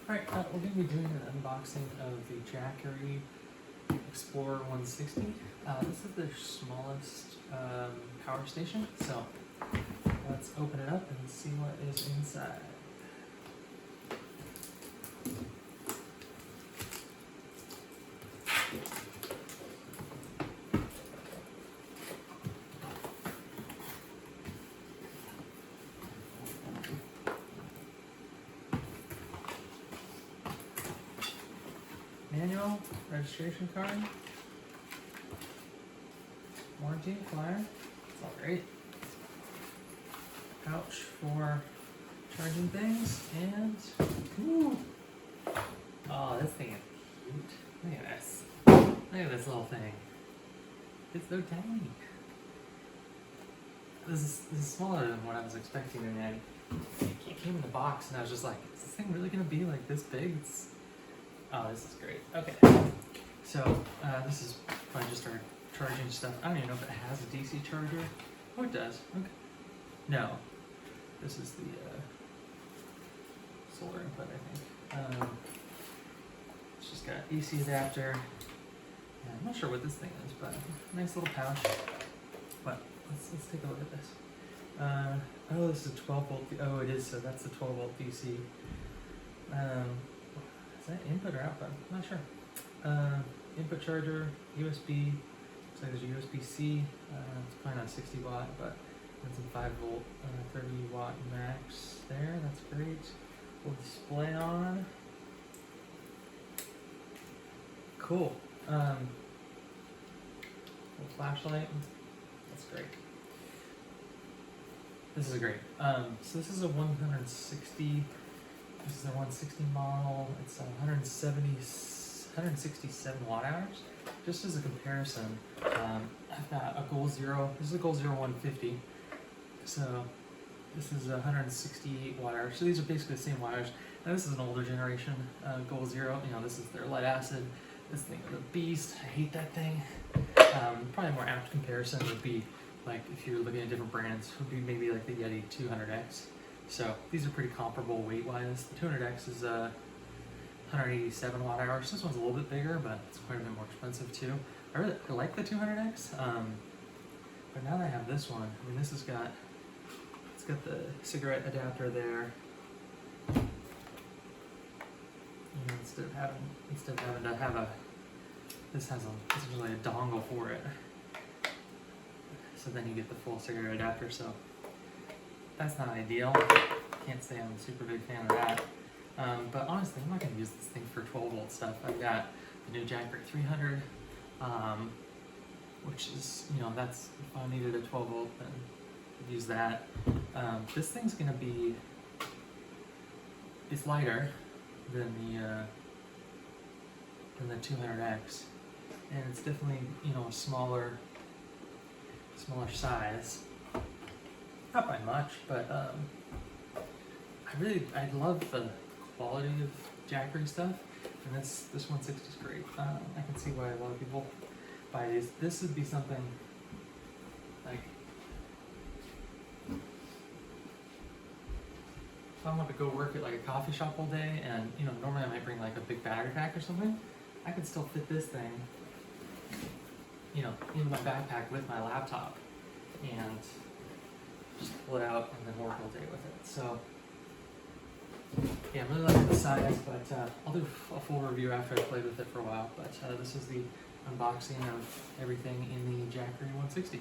Alright, we're going to be doing an unboxing of the Jackery Explorer 160. This is their smallest power station, so let's open it up and see what is inside. Manual, registration card, warranty flyer, it's all great. Pouch for charging things, and ooh, oh, this thing is cute. Look at this. Look at this little thing. It's so tiny. This is smaller than what I was expecting, and it came in the box, and I was just like, is this thing really gonna be like this big? Oh, this is great. Okay, so this is probably just our charging stuff. I don't even know if it has a DC charger. Oh, it does. Okay. No, this is the solar input, I think. It's just got AC adapter. Yeah, I'm not sure what this thing is, but nice little pouch. But let's take a look at this. Oh, this is a 12 volt. Oh, it is. So that's the 12 volt DC. Is that input or output? I'm not sure. Input charger, USB. Looks like there's a USB-C. It's probably not 60 watt, but it's a 5 volt, 30 watt max there. That's great. We'll display on. Cool. Little flashlight. That's great. This is great. So this is a 160. This is a 160 model. It's 167 watt hours. Just as a comparison, I've got a Goal Zero. This is a Goal Zero 150. So this is 168 watt hours. So these are basically the same watt hours. Now this is an older generation Goal Zero. You know, this is their lead acid. This thing is a beast. I hate that thing. Probably a more apt comparison would be like if you're looking at different brands, would be maybe like the Yeti 200X. So these are pretty comparable weight-wise. The 200X is 187 watt hours. This one's a little bit bigger, but it's quite a bit more expensive too. I like the 200X, but now that I have this one, I mean, it's got the cigarette adapter there. You know, instead of having to have this is really a dongle for it. So then you get the full cigarette adapter. So that's not ideal. Can't say I'm a super big fan of that. But honestly, I'm not going to use this thing for 12 volt stuff. I've got the new Jackery 300, which is, you know, that's, if I needed a 12 volt, then I'd use that. This thing's going to be, it's lighter than the 200X, and it's definitely, you know, a smaller size. Not by much, but I love the quality of Jackery stuff, and this 160 is great. I can see why a lot of people buy these. This would be something like if I want to go work at like a coffee shop all day, and you know, normally I might bring like a big battery pack or something. I could still fit this thing, you know, in my backpack with my laptop, and just pull it out and then work all day with it. So yeah, I'm really liking the size, but I'll do a full review after I played with it for a while. But this is the unboxing of everything in the Jackery 160.